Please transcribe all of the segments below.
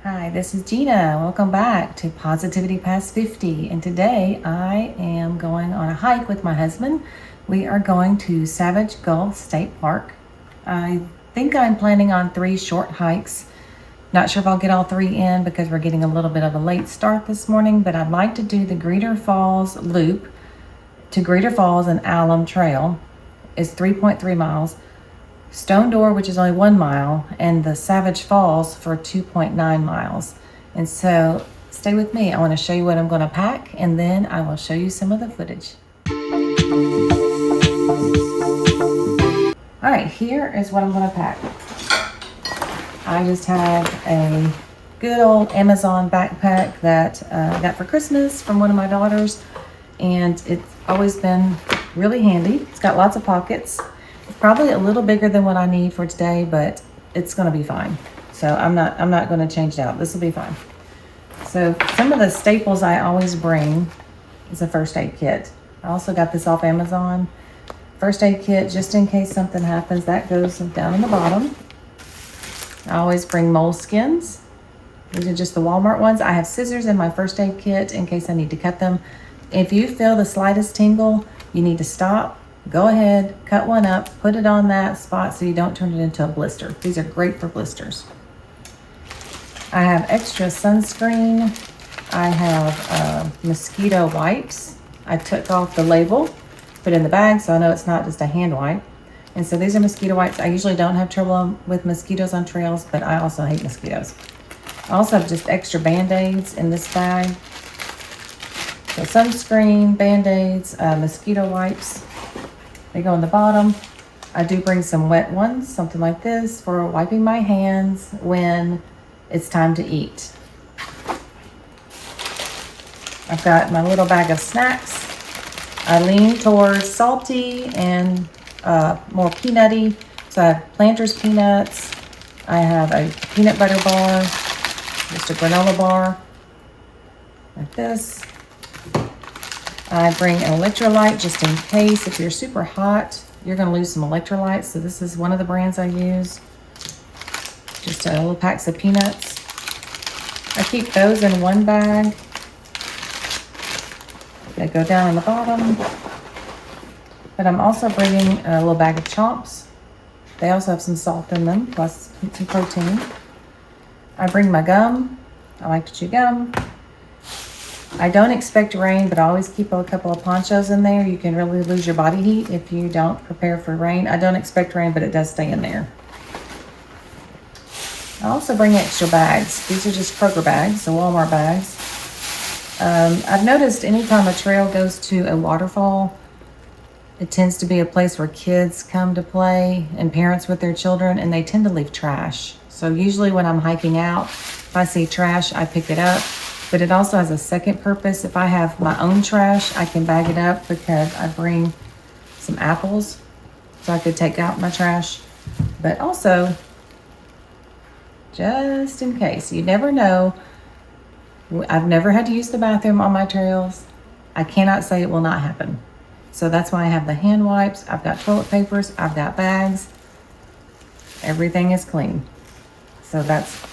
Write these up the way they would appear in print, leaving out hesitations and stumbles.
Hi, this is Gina. Welcome back to Positivity Past 50. And today I am going on a hike with my husband. We are going to Savage Gulch State Park. I think I'm planning on 3 short hikes. Not sure if I'll get all 3 in because we're getting a little bit of a late start this morning, but I'd like to do the Greeter Falls loop to Greeter Falls and Alum Trail. It's 3.3 miles. Stone Door, which is only 1 mile, and the Savage Falls for 2.9 miles. And so stay with me. I want to show you what I'm going to pack, and then I will show you some of the footage. All right, here is what I'm going to pack. I just have a good old Amazon backpack that I got for Christmas from one of my daughters, and it's always been really handy. It's got lots of pockets. Probably a little bigger than what I need for today, but it's going to be fine. So I'm not going to change it out. This will be fine. So some of the staples I always bring is a first aid kit. I also got this off Amazon. First aid kit, just in case something happens. That goes down in the bottom. I always bring moleskins. These are just the Walmart ones. I have scissors in my first aid kit in case I need to cut them. If you feel the slightest tingle, you need to stop. Go ahead, cut one up, put it on that spot so you don't turn it into a blister. These are great for blisters. I have extra sunscreen. I have mosquito wipes. I took off the label, put it in the bag so I know it's not just a hand wipe. And so these are mosquito wipes. I usually don't have trouble with mosquitoes on trails, but I also hate mosquitoes. I also have just extra Band-Aids in this bag. So sunscreen, Band-Aids, mosquito wipes. They go in the bottom. I do bring some wet ones, something like this, for wiping my hands when it's time to eat. I've got my little bag of snacks. I lean towards salty and more peanutty. So I have Planters peanuts. I have a peanut butter bar, just a granola bar, like this. I bring an electrolyte just in case if you're super hot, you're going to lose some electrolytes. So this is one of the brands I use. Just little packs of peanuts. I keep those in one bag. They go down in the bottom. But I'm also bringing a little bag of chomps. They also have some salt in them, plus some protein. I bring my gum. I like to chew gum. I don't expect rain, but I always keep a couple of ponchos in there. You can really lose your body heat if you don't prepare for rain. I don't expect rain, but it does stay in there. I also bring extra bags. These are just Kroger bags, so Walmart bags. I've noticed anytime a trail goes to a waterfall, it tends to be a place where kids come to play and parents with their children, and they tend to leave trash. So usually when I'm hiking out, if I see trash, I pick it up. But it also has a second purpose. If I have my own trash, I can bag it up because I bring some apples so I could take out my trash. But also, just in case, you never know. I've never had to use the bathroom on my trails. I cannot say it will not happen. So that's why I have the hand wipes. I've got toilet papers. I've got bags. Everything is clean. So that's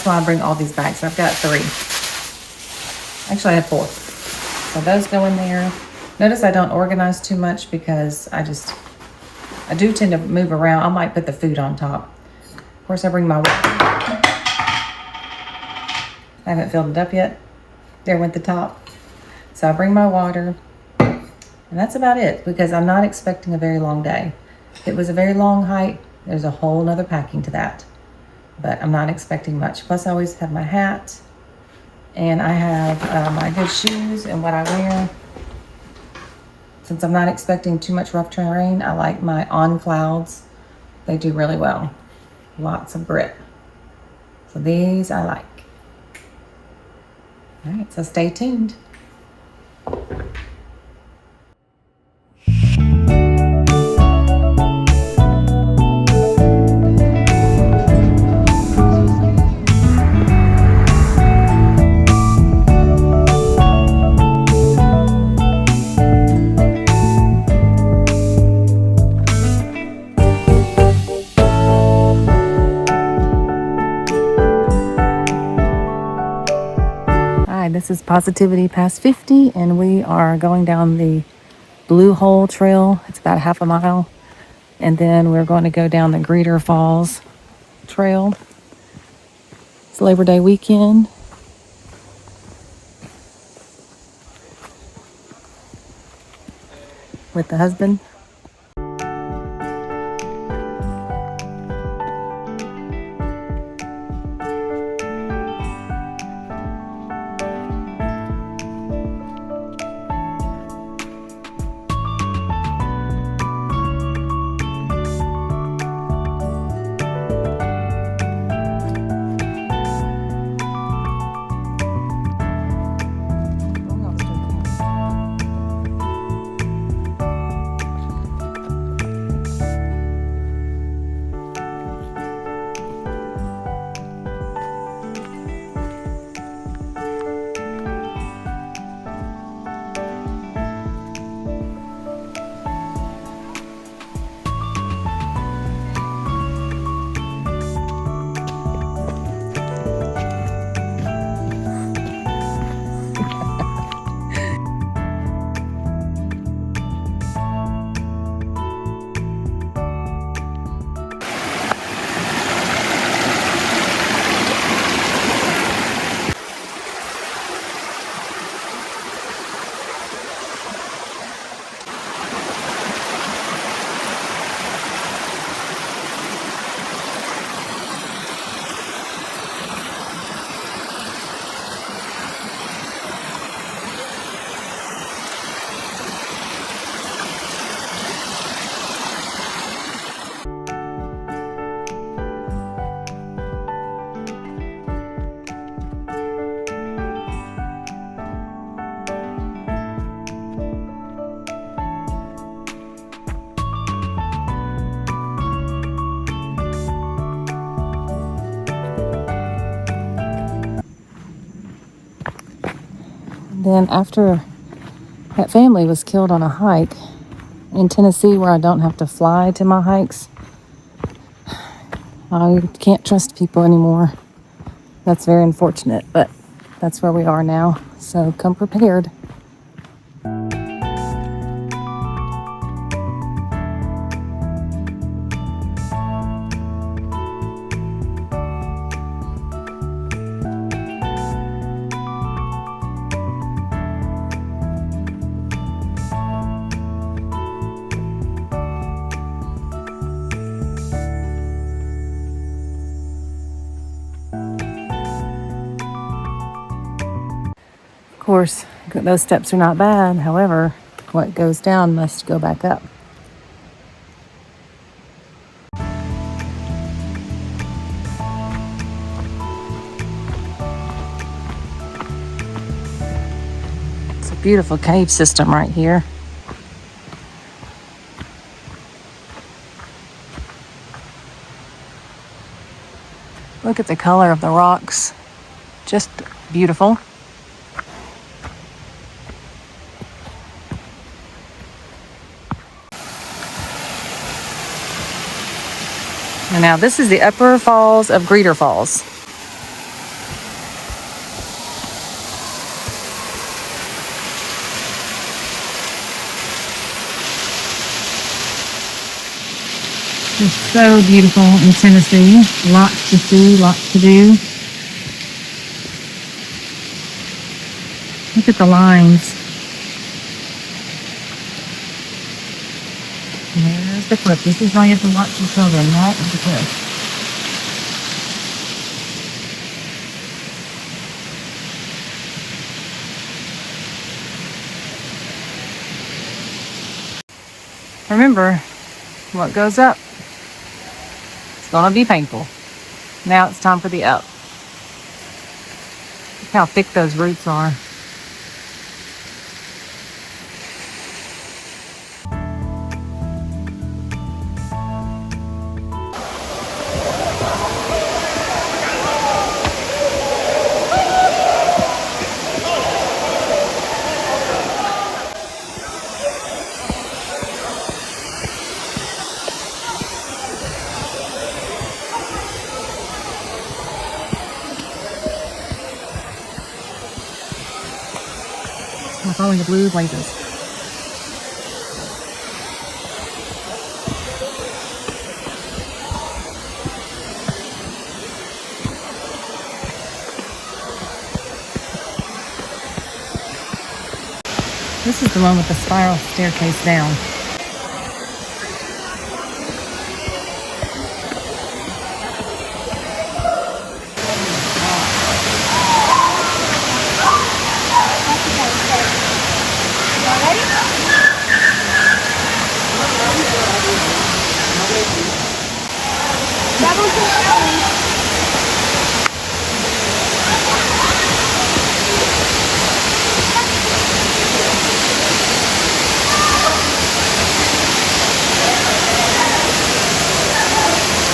why I bring all these bags. I've got 3. Actually, I have 4. So those go in there. Notice I don't organize too much because I do tend to move around. I might put the food on top. Of course, I bring my water. I haven't filled it up yet. There went the top. So I bring my water. And that's about it because I'm not expecting a very long day. If it was a very long hike, there's a whole nother packing to that. But I'm not expecting much. Plus, I always have my hat, and I have my good shoes and what I wear. Since I'm not expecting too much rough terrain, I like my On Clouds. They do really well. Lots of grip. So these I like. All right, so stay tuned. this is Positivity past 50, and we are going down the Blue Hole Trail. It's about half a mile. And then we're going to go down the Waterfalls Trail. It's Labor Day weekend. With the husband. Then after that family was killed on a hike in Tennessee, where I don't have to fly to my hikes, I can't trust people anymore. That's very unfortunate, but that's where we are now. So come prepared. Of course, those steps are not bad. However, what goes down must go back up. It's a beautiful cave system right here. Look at the color of the rocks. Just beautiful. And now this is the upper falls of Waterfalls. It's so beautiful in Tennessee. Lots to see, lots to do. Look at the lines. There's the cliff. This is why you have to watch your children, right? The cliff. Remember, what goes up, it's gonna be painful. Now it's time for the up. Look how thick those roots are. We're following the blue blazes. This is the one with the spiral staircase down.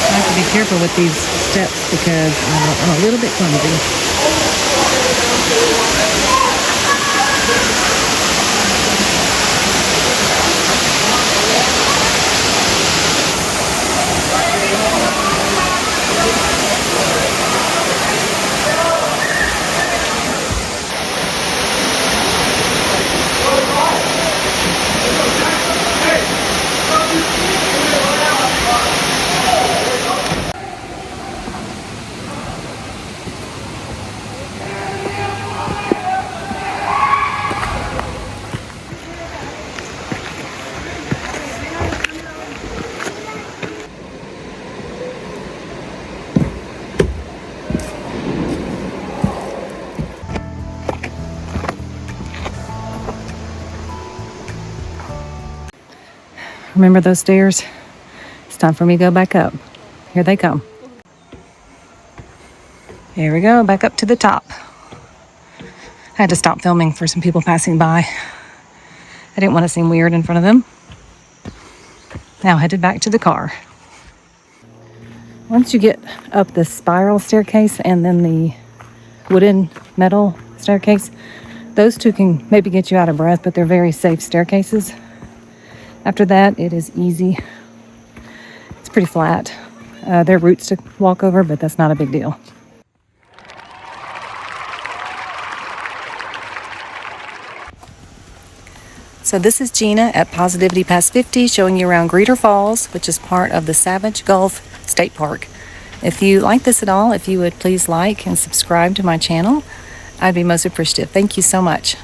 I have to be careful with these steps because I'm a little bit clumsy. Remember those stairs? It's time for me to go back up. Here they come. Here we go, back up to the top. I had to stop filming for some people passing by. I didn't want to seem weird in front of them. Now headed back to the car. Once you get up the spiral staircase and then the wooden metal staircase, those two can maybe get you out of breath, but they're very safe staircases. After that, it is easy. It's pretty flat. There are roots to walk over, but that's not a big deal. So this is Gina at Positivity Past 50 showing you around Greeter Falls, which is part of the Savage Gulf State Park. If you like this at all, if you would please like and subscribe to my channel, I'd be most appreciative. Thank you so much.